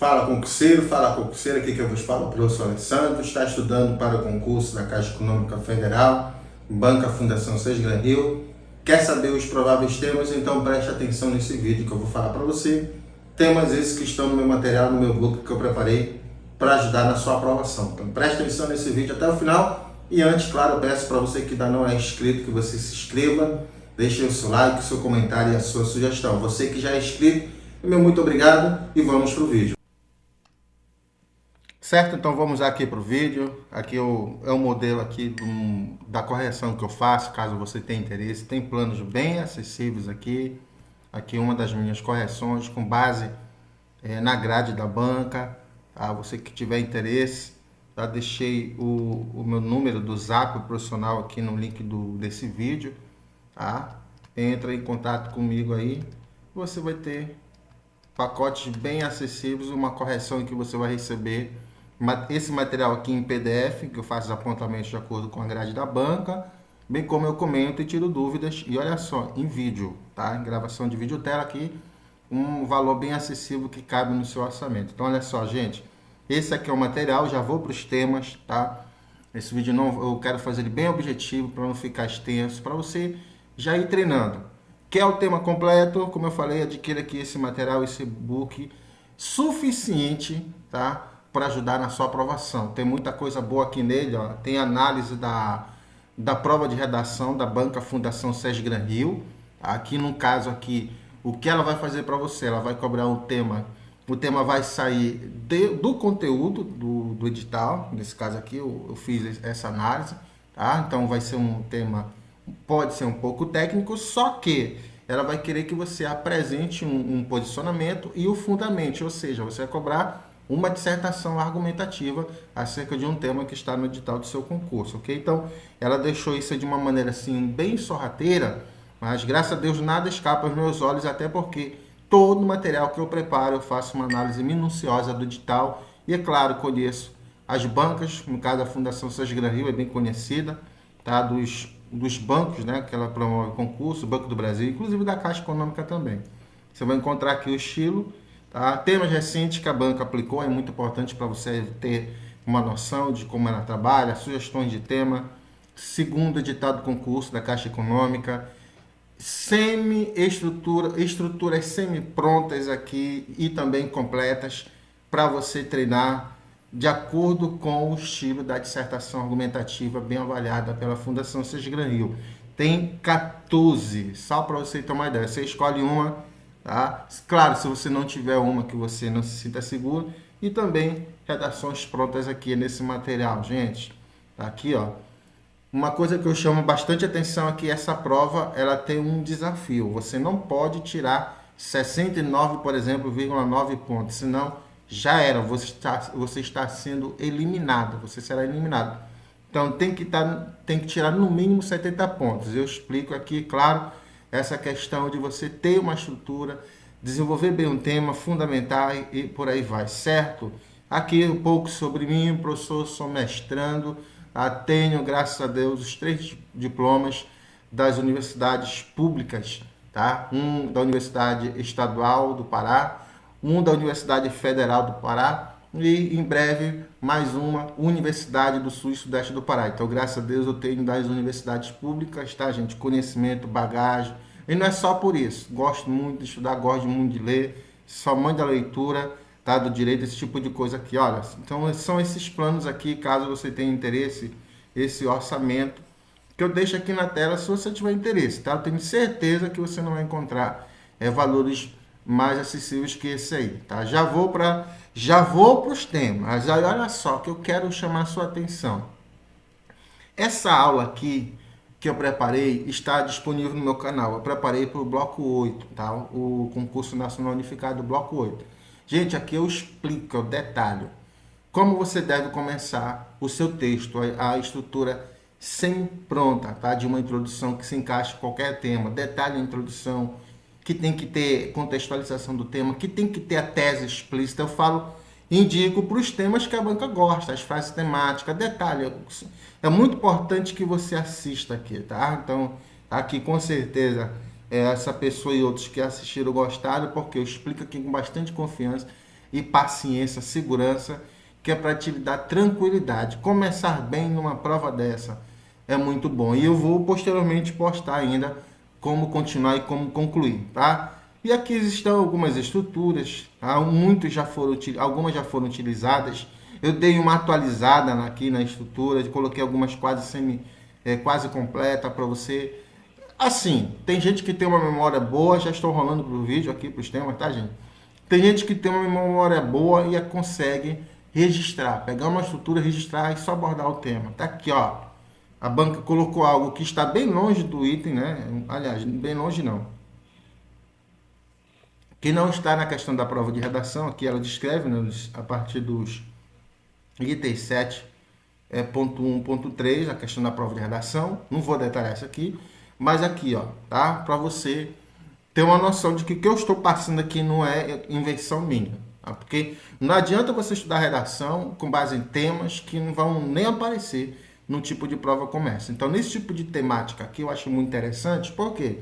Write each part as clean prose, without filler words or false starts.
Fala concurseira, aqui que eu vos falo, o professor Alessandro, está estudando para o concurso da Caixa Econômica Federal, Banca Fundação Sesgran Rio. Quer saber os prováveis temas? Então preste atenção nesse vídeo que eu vou falar para você. Temas esses que estão no meu material, no meu book que eu preparei para ajudar na sua aprovação. Então preste atenção nesse vídeo até o final. E antes, claro, eu peço para você que ainda não é inscrito, que você se inscreva, deixe o seu like, o seu comentário e a sua sugestão. Você que já é inscrito, meu muito obrigado e vamos para o vídeo. Certo, então vamos aqui para o vídeo. Aqui é o modelo aqui da correção que eu faço, caso você tenha interesse. Tem planos bem acessíveis aqui. Aqui uma das minhas correções com base na grade da banca. Tá? Você que tiver interesse, tá? Deixei o meu número do Zap profissional aqui no link desse vídeo. Tá? Entra em contato comigo aí. Você vai ter pacotes bem acessíveis, uma correção que você vai receber esse material aqui em PDF, que eu faço os apontamentos de acordo com a grade da banca, bem como eu comento e tiro dúvidas, e olha só, em vídeo, tá? Em gravação de vídeo tela aqui, um valor bem acessível que cabe no seu orçamento. Então olha só, gente, esse aqui é o material, já vou para os temas, tá? Esse vídeo não, eu quero fazer ele bem objetivo, para não ficar extenso, para você já ir treinando. Quer o tema completo? Como eu falei, adquira aqui esse material, esse e-book suficiente, tá? Para ajudar na sua aprovação. Tem muita coisa boa aqui nele, ó. Tem análise da prova de redação da Banca Fundação Sesgran Rio. Aqui no caso aqui, o que ela vai fazer para você? Ela vai cobrar um tema. O tema vai sair do conteúdo do edital. Nesse caso aqui eu fiz essa análise, tá? Então vai ser um tema, pode ser um pouco técnico, só que ela vai querer que você apresente um posicionamento e o fundamente, ou seja, você vai cobrar uma dissertação argumentativa acerca de um tema que está no edital do seu concurso, ok? Então, ela deixou isso de uma maneira assim, bem sorrateira, mas graças a Deus nada escapa aos meus olhos, até porque todo o material que eu preparo, eu faço uma análise minuciosa do edital e, é claro, conheço as bancas, no caso a Fundação Sesgran Rio é bem conhecida, tá? Dos bancos, né, que ela promove concurso, Banco do Brasil, inclusive da Caixa Econômica também. Você vai encontrar aqui o estilo, tá? Temas recentes que a banca aplicou, é muito importante para você ter uma noção de como ela trabalha, sugestões de tema, segundo editado do concurso da Caixa Econômica, estruturas semi-prontas aqui e também completas para você treinar de acordo com o estilo da dissertação argumentativa bem avaliada pela Fundação Sesgran Rio. Tem 14, só para você ter uma ideia. Você escolhe uma, tá? Claro, se você não tiver uma que você não se sinta seguro. E também redações prontas aqui nesse material, gente. Tá aqui, ó. Uma coisa que eu chamo bastante atenção aqui, essa prova, ela tem um desafio. Você não pode tirar 69, por exemplo, 9 pontos, senão já era, você está sendo eliminado, você será eliminado. Então tem que tirar no mínimo 70 pontos. Eu explico aqui, claro, essa questão de você ter uma estrutura, desenvolver bem um tema fundamental e por aí vai, certo? Aqui um pouco sobre mim, professor, sou mestrando, tenho, graças a Deus, os 3 diplomas das universidades públicas, tá? Um da Universidade Estadual do Pará, um da Universidade Federal do Pará e, em breve, mais uma Universidade do Sul e Sudeste do Pará. Então, graças a Deus, eu tenho das universidades públicas, tá, gente? Conhecimento, bagagem. E não é só por isso. Gosto muito de estudar, gosto muito de ler. Sou mãe da leitura, tá? Do direito, esse tipo de coisa aqui. Olha, então, são esses planos aqui, caso você tenha interesse, esse orçamento, que eu deixo aqui na tela se você tiver interesse, tá? Eu tenho certeza que você não vai encontrar valores mais acessíveis que esse aí, tá? Já vou para os temas, mas aí olha só que eu quero chamar a sua atenção. Essa aula aqui que eu preparei está disponível no meu canal. Eu preparei para o bloco 8, tá? O concurso nacional unificado bloco 8. Gente, aqui eu explico, eu detalho como você deve começar o seu texto, a estrutura semi-pronta, tá? De uma introdução que se encaixe em qualquer tema, detalhe a introdução, que tem que ter contextualização do tema, que tem que ter a tese explícita. Eu indico para os temas que a banca gosta, as frases temáticas, detalhe. É muito importante que você assista aqui, tá? Então, aqui com certeza, essa pessoa e outros que assistiram gostaram, porque eu explico aqui com bastante confiança. e paciência, segurança, que é para te dar tranquilidade. Começar bem numa prova dessa é muito bom. E eu vou posteriormente postar ainda como continuar e como concluir, tá? E aqui estão algumas estruturas, tá? Algumas já foram utilizadas. Eu dei uma atualizada aqui na estrutura, coloquei algumas quase completa para você. Assim, tem gente que tem uma memória boa, já estou rolando pro vídeo aqui para os temas, tá, gente? Tem gente que tem uma memória boa e consegue registrar, pegar uma estrutura, registrar e só abordar o tema. Tá aqui, ó. A banca colocou algo que está bem longe do item, né? Aliás, bem longe não. Que não está na questão da prova de redação, aqui ela descreve, né, a partir dos itens 7.1.3, a questão da prova de redação. Não vou detalhar isso aqui, mas aqui, ó, tá? Para você ter uma noção de que o que eu estou passando aqui não é invenção minha. Tá? Porque não adianta você estudar redação com base em temas que não vão nem aparecer no tipo de prova comércio. Então, nesse tipo de temática aqui, eu acho muito interessante, porque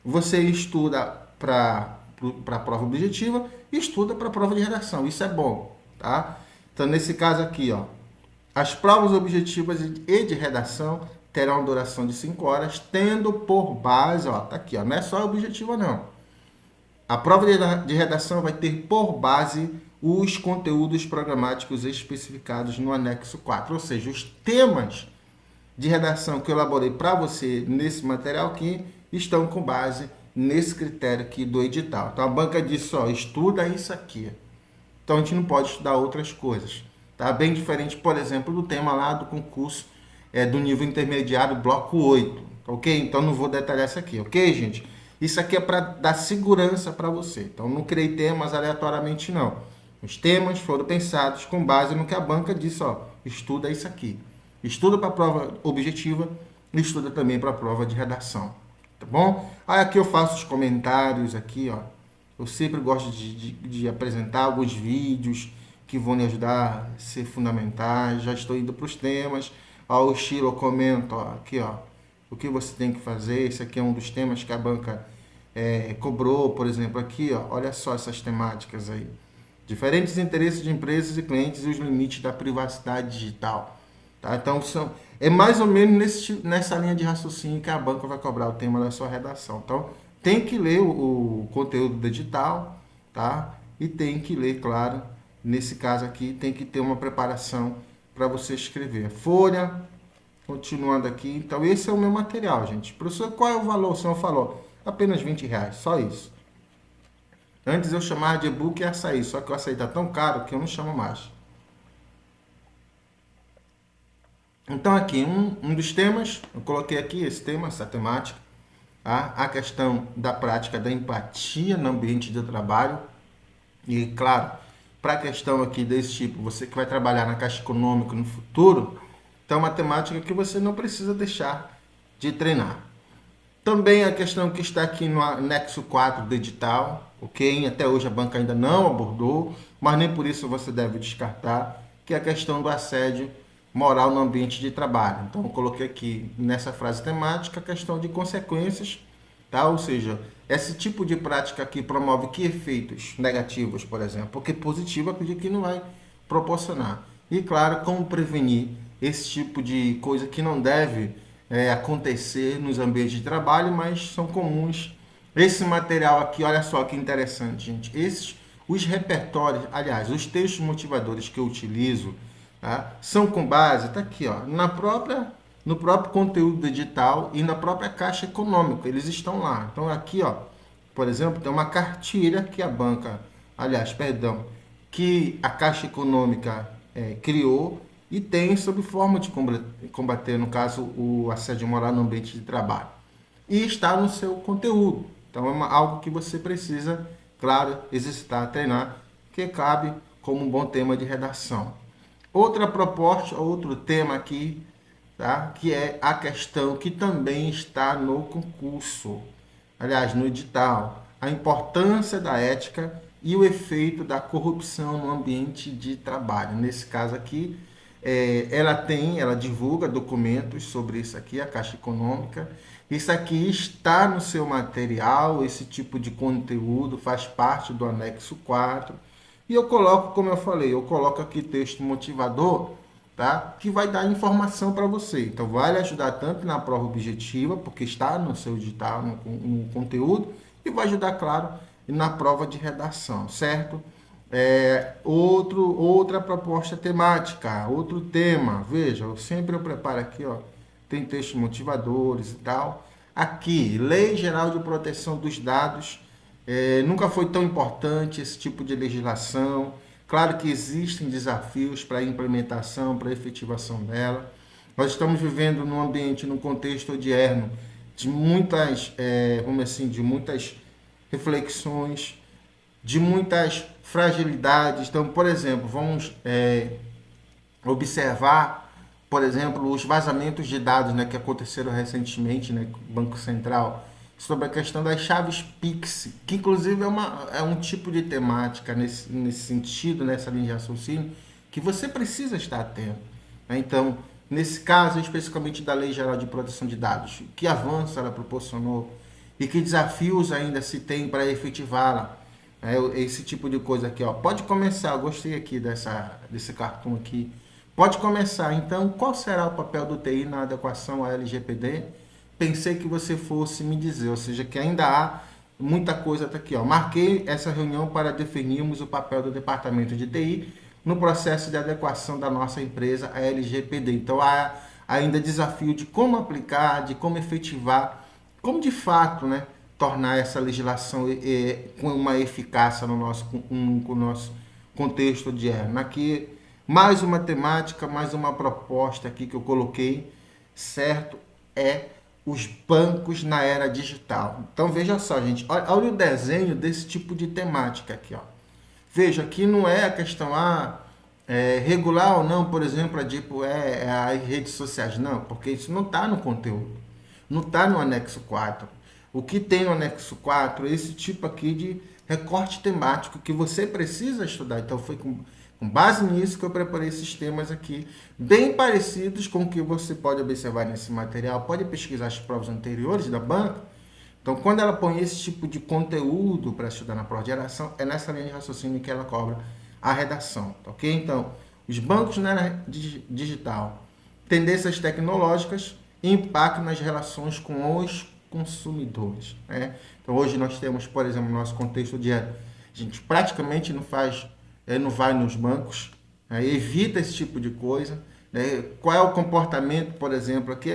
você estuda para a prova objetiva e estuda para a prova de redação. Isso é bom, tá? Então, nesse caso aqui, ó, as provas objetivas e de redação terão duração de 5 horas, tendo por base, ó, tá aqui, ó, não é só objetiva não. A prova de redação vai ter por base os conteúdos programáticos especificados no anexo 4, ou seja, os temas de redação que eu elaborei para você nesse material aqui estão com base nesse critério aqui do edital. Então a banca disse, ó, estuda isso aqui. Então a gente não pode estudar outras coisas. Tá? Bem diferente, por exemplo, do tema lá do concurso do nível intermediário, bloco 8. Ok? Então não vou detalhar isso aqui, ok, gente? Isso aqui é para dar segurança para você. Então não criei temas aleatoriamente, não. Os temas foram pensados com base no que a banca disse, ó, estuda isso aqui. Estuda para a prova objetiva e estuda também para a prova de redação. Tá bom? Aí aqui eu faço os comentários aqui, ó. Eu sempre gosto de apresentar alguns vídeos que vão me ajudar a ser fundamentais. Já estou indo para os temas. Ó, o estilo eu comento, ó, aqui, ó, o que você tem que fazer. Esse aqui é um dos temas que a banca cobrou, por exemplo, aqui, ó, olha só essas temáticas aí. Diferentes interesses de empresas e clientes e os limites da privacidade digital. Tá? Então, é mais ou menos nessa linha de raciocínio que a banca vai cobrar o tema da sua redação. Então, tem que ler o conteúdo do edital, tá? E tem que ler, claro, nesse caso aqui, tem que ter uma preparação para você escrever. Folha, continuando aqui. Então, esse é o meu material, gente. Professor, qual é o valor? O senhor falou, apenas R$20, só isso. Antes eu chamava de e-book e açaí, só que o açaí está tão caro que eu não chamo mais. Então aqui, um dos temas, eu coloquei aqui esse tema, essa temática, tá? A questão da prática da empatia no ambiente de trabalho. E claro, para a questão aqui desse tipo, você que vai trabalhar na Caixa Econômica no futuro, então é uma temática que você não precisa deixar de treinar. Também a questão que está aqui no anexo 4 do edital, ok? Até hoje a banca ainda não abordou, mas nem por isso você deve descartar, que é a questão do assédio moral no ambiente de trabalho. Então, eu coloquei aqui nessa frase temática a questão de consequências, tá? Ou seja, esse tipo de prática aqui promove que efeitos negativos, por exemplo, porque positivo eu acredito que não vai proporcionar. E, claro, como prevenir esse tipo de coisa que não deve acontecer nos ambientes de trabalho, mas são comuns. Esse material aqui, olha só que interessante, gente. Os repertórios, aliás, os textos motivadores que eu utilizo, tá, são com base, tá aqui, ó, no próprio conteúdo do edital e na própria Caixa Econômica, eles estão lá. Então aqui, ó, por exemplo, tem uma cartilha que a banca, que a Caixa Econômica criou e tem sob forma de combater, no caso, o assédio moral no ambiente de trabalho. E está no seu conteúdo. Então é algo que você precisa, claro, exercitar, treinar, que cabe como um bom tema de redação. Outra proposta, outro tema aqui, tá? Que é a questão que também está no concurso, aliás, no edital, a importância da ética e o efeito da corrupção no ambiente de trabalho. Nesse caso aqui, ela divulga documentos sobre isso aqui, a Caixa Econômica. Isso aqui está no seu material, esse tipo de conteúdo faz parte do anexo 4. E eu coloco, como eu falei, eu coloco aqui texto motivador, tá? Que vai dar informação para você. Então, vai lhe ajudar tanto na prova objetiva, porque está no seu edital, no conteúdo, e vai ajudar, claro, na prova de redação, certo? Outra proposta temática, outro tema. Veja, eu preparo aqui, ó, tem textos motivadores e tal. Aqui, Lei Geral de Proteção dos Dados. Nunca foi tão importante esse tipo de legislação. Claro que existem desafios para a implementação, para a efetivação dela. Nós estamos vivendo num ambiente, num contexto odierno, de muitas, vamos assim, de muitas reflexões, de muitas fragilidades. Então, por exemplo, vamos observar, por exemplo, os vazamentos de dados, né, que aconteceram recentemente, né, com o Banco Central, sobre a questão das chaves Pix, que inclusive é um tipo de temática nesse sentido, nessa linha de raciocínio, que você precisa estar atento, né? Então, nesse caso, especificamente da Lei Geral de Proteção de Dados, que avanço ela proporcionou e que desafios ainda se tem para efetivá-la. Esse tipo de coisa aqui, ó. Pode começar, eu gostei aqui desse cartoon aqui. Pode começar. Então, qual será o papel do TI na adequação à LGPD? Pensei que você fosse me dizer, ou seja, que ainda há muita coisa até aqui, ó. Marquei essa reunião para definirmos o papel do departamento de TI no processo de adequação da nossa empresa à LGPD. Então, há ainda desafio de como aplicar, de como efetivar, como de fato, né, tornar essa legislação com uma eficácia no nosso contexto diário. Aqui, mais uma temática, mais uma proposta aqui que eu coloquei, certo? Os bancos na era digital. Então, veja só, gente, olha o desenho desse tipo de temática aqui, ó. Veja, aqui não é a questão regular ou não, por exemplo, as redes sociais, não, porque isso não está no conteúdo, não está no anexo 4. O que tem no anexo 4 é esse tipo aqui de recorte temático que você precisa estudar. Então, foi com base nisso que eu preparei esses temas aqui, bem parecidos com o que você pode observar nesse material. Pode pesquisar as provas anteriores da banca. Então, quando ela põe esse tipo de conteúdo para estudar na prova de redação, é nessa linha de raciocínio que ela cobra a redação, tá ok? Então, os bancos na era digital, tendências tecnológicas e impacto nas relações com os consumidores, né? Então, hoje nós temos, por exemplo, no nosso contexto diário, a gente praticamente não vai nos bancos, né? Evita esse tipo de coisa, né? Qual é o comportamento, por exemplo, aqui?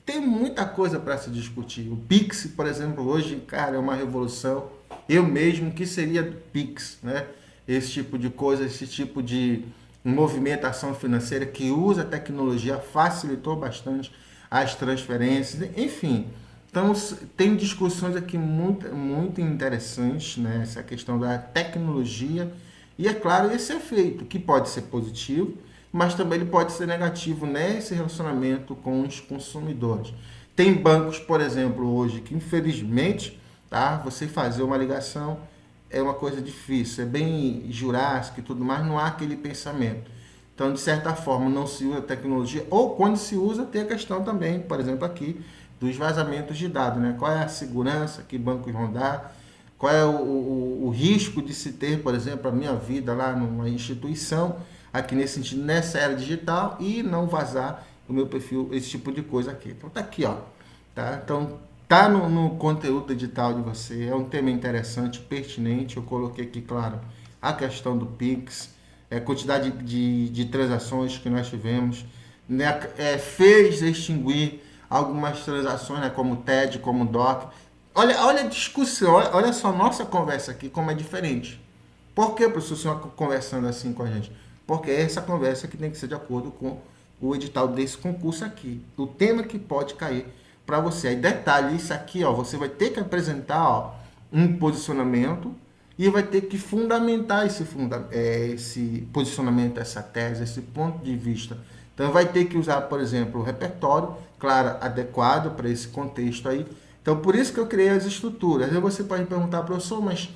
Tem muita coisa para se discutir. O Pix, por exemplo, hoje, cara, é uma revolução. Eu mesmo, que seria Pix, né? Esse tipo de coisa, esse tipo de movimentação financeira que usa a tecnologia, facilitou bastante as transferências, enfim. Então, tem discussões aqui muito interessantes, né? Essa questão da tecnologia e, é claro, esse efeito, que pode ser positivo, mas também ele pode ser negativo nesse relacionamento com os consumidores. Tem bancos, por exemplo, hoje, que infelizmente, tá? Você fazer uma ligação é uma coisa difícil, é bem jurássico e tudo mais, não há aquele pensamento. Então, de certa forma, não se usa tecnologia, ou quando se usa, tem a questão também, por exemplo, aqui, dos vazamentos de dados, né? Qual é a segurança que bancos vão dar, qual é o risco de se ter, por exemplo, a minha vida lá numa instituição, aqui nesse sentido, nessa era digital, e não vazar o meu perfil, esse tipo de coisa aqui. Então, tá aqui, ó. Tá? Então, tá no conteúdo edital de você, é um tema interessante, pertinente. Eu coloquei aqui, claro, a questão do Pix, a quantidade de transações que nós tivemos, né? Fez extinguir algumas transações, né, como TED, como DOC. Olha a discussão, olha só a nossa conversa aqui, como é diferente. Por que, professor, o senhor conversando assim com a gente? Porque essa conversa que tem que ser de acordo com o edital desse concurso aqui. O tema que pode cair para você. Aí, detalhe, isso aqui, ó, você vai ter que apresentar, ó, um posicionamento e vai ter que fundamentar esse posicionamento, essa tese, esse ponto de vista. Então, vai ter que usar, por exemplo, o repertório, claro, adequado para esse contexto aí. Então, por isso que eu criei as estruturas. Aí você pode perguntar, professor, mas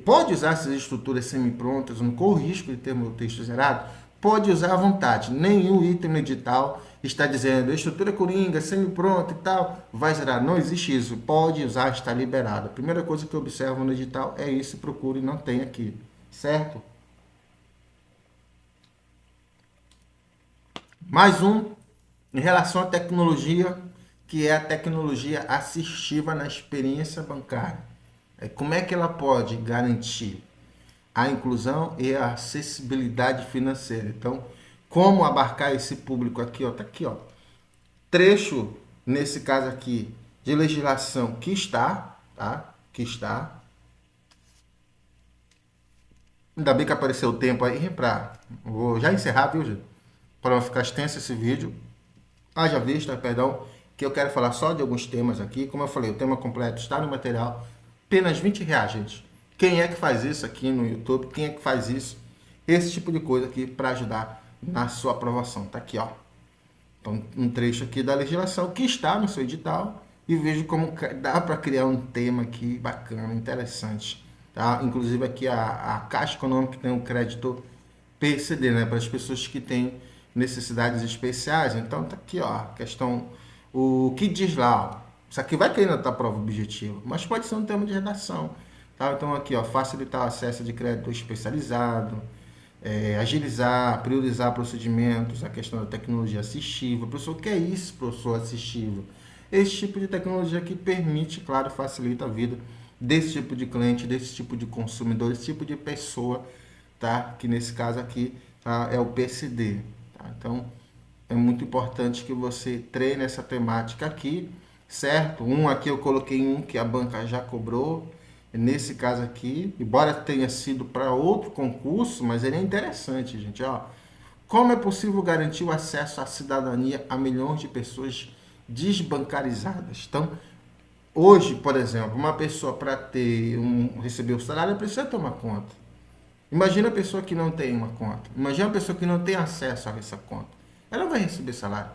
pode usar essas estruturas semi-prontas, não corre o risco de ter meu texto zerado? Pode usar à vontade. Nenhum item no edital está dizendo estrutura coringa, semi-pronta e tal, vai zerar. Não existe isso. Pode usar, está liberado. A primeira coisa que eu observo no edital é isso, procure, não tem aqui. Certo? Mais um em relação à tecnologia, que é a tecnologia assistiva na experiência bancária. Como é que ela pode garantir a inclusão e a acessibilidade financeira? Então, como abarcar esse público aqui, ó, tá aqui, ó. Trecho, nesse caso aqui, de legislação que está, tá? Que está. Ainda bem que apareceu o tempo aí para... Vou já encerrar, viu, gente? Para não ficar extenso esse vídeo. Haja vista, perdão, que eu quero falar só de alguns temas aqui. Como eu falei, o tema completo está no material. Apenas R$ 20, gente. Quem é que faz isso aqui no YouTube? Quem é que faz isso? Esse tipo de coisa aqui para ajudar na sua aprovação. Tá aqui, ó. Então, um trecho aqui da legislação que está no seu edital e vejo como dá para criar um tema aqui bacana, interessante. Tá? Inclusive aqui a Caixa Econômica tem um crédito PCD, né, para as pessoas que têm necessidades especiais. Então tá aqui, ó, a questão, o que diz lá, ó, isso aqui vai cair na tua prova objetiva, mas pode ser um tema de redação, tá? Então aqui, ó, facilitar o acesso de crédito especializado, agilizar, priorizar procedimentos, a questão da tecnologia assistiva. Professor, o que é isso, professor assistível? Esse tipo de tecnologia que permite, claro, facilita a vida desse tipo de cliente, desse tipo de consumidor, desse tipo de pessoa, tá? Que nesse caso aqui, tá? É o PCD. Tá? Então, é muito importante que você treine essa temática aqui, certo? Aqui eu coloquei um que a banca já cobrou, nesse caso aqui, embora tenha sido para outro concurso, mas ele é interessante, gente, ó. Como é possível garantir o acesso à cidadania a milhões de pessoas desbancarizadas? Então, hoje, por exemplo, uma pessoa para receber o salário precisa ter uma conta. Imagina a pessoa que não tem uma conta. Imagina a pessoa que não tem acesso a essa conta. Ela não vai receber salário.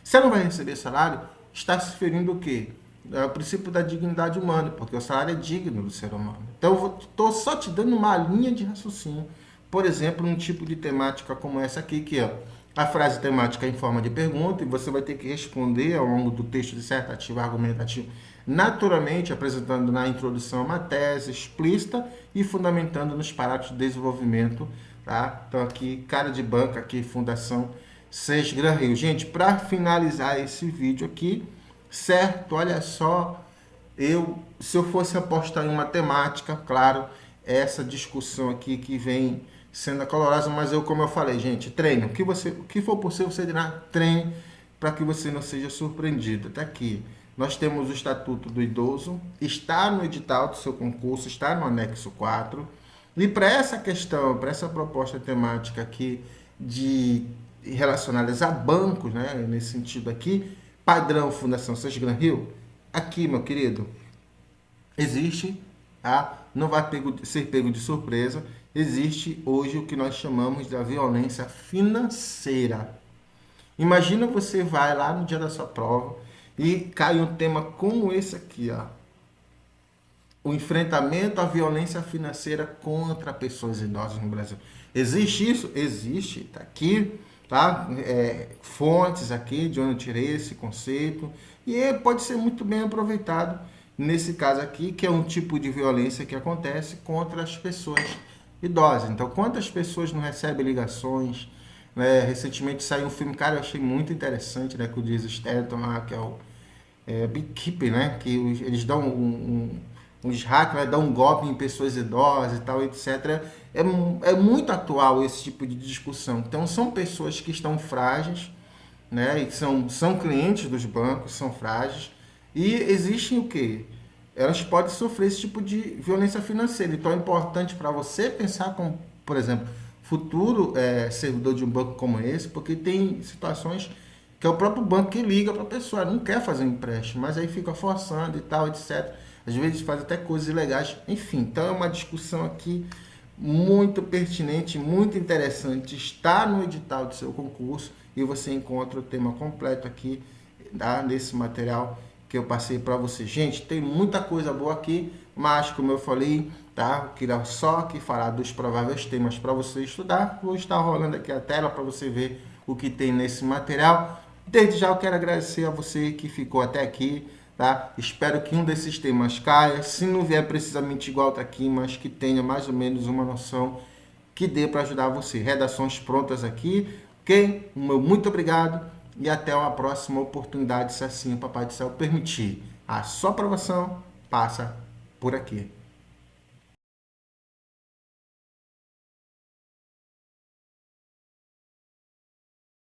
Se ela não vai receber salário, está se ferindo o quê? É o princípio da dignidade humana, porque o salário é digno do ser humano. Então, eu estou só te dando uma linha de raciocínio. Por exemplo, um tipo de temática como essa aqui, que é a frase temática em forma de pergunta, e você vai ter que responder ao longo do texto dissertativo argumentativo, naturalmente apresentando na introdução uma tese explícita e fundamentando nos parágrafos de desenvolvimento, tá? Então aqui, cara de banca, aqui, Fundação Sesc Gran Rio. Gente, para finalizar esse vídeo aqui, certo? Olha só, se eu fosse apostar em uma temática, claro, essa discussão aqui que vem sendo acalorosa, mas como eu falei, gente, treine. O que for possível você treine para que você não seja surpreendido. Até aqui, nós temos o Estatuto do Idoso, está no edital do seu concurso, está no anexo 4. E para essa questão, para essa proposta temática aqui de relacionadas a bancos, né, nesse sentido aqui, padrão Fundação Sesc Gran Rio, aqui, meu querido, existe, não vai ser pego de surpresa, existe hoje o que nós chamamos da violência financeira. Imagina você vai lá no dia da sua prova e cai um tema como esse aqui, ó. O enfrentamento à violência financeira contra pessoas idosas no Brasil. Existe isso? Existe. Está aqui, tá? Fontes aqui de onde eu tirei esse conceito. E pode ser muito bem aproveitado nesse caso aqui, que é um tipo de violência que acontece contra as pessoas idosas. Então, quantas pessoas não recebem ligações? Recentemente saiu um filme, cara, eu achei muito interessante, né? Com o Jason Statham lá, que é o Beekeeper, né? Que eles dão uns hackers, né? Dão um golpe em pessoas idosas e tal, etc. É muito atual esse tipo de discussão. Então, são pessoas que estão frágeis, né? E são clientes dos bancos, são frágeis. E existem o quê? Elas podem sofrer esse tipo de violência financeira. Então, é importante para você pensar como, por exemplo, futuro servidor de um banco como esse, porque tem situações que é o próprio banco que liga para a pessoa, não quer fazer um empréstimo, mas aí fica forçando e tal, etc. Às vezes faz até coisas ilegais. Enfim, então é uma discussão aqui muito pertinente, muito interessante. Está no edital do seu concurso e você encontra o tema completo aqui, tá? Nesse material que eu passei para você. Gente, tem muita coisa boa aqui, mas como eu falei, tá? Eu queria só aqui falar dos prováveis temas para você estudar. Vou estar rolando aqui a tela para você ver o que tem nesse material. Desde já eu quero agradecer a você que ficou até aqui, tá? Espero que um desses temas caia. Se não vier precisamente igual tá aqui, mas que tenha mais ou menos uma noção que dê para ajudar você. Redações prontas aqui, Ok? Um meu muito obrigado e até uma próxima oportunidade, se assim o Papai do Céu permitir. A sua aprovação passa por aqui.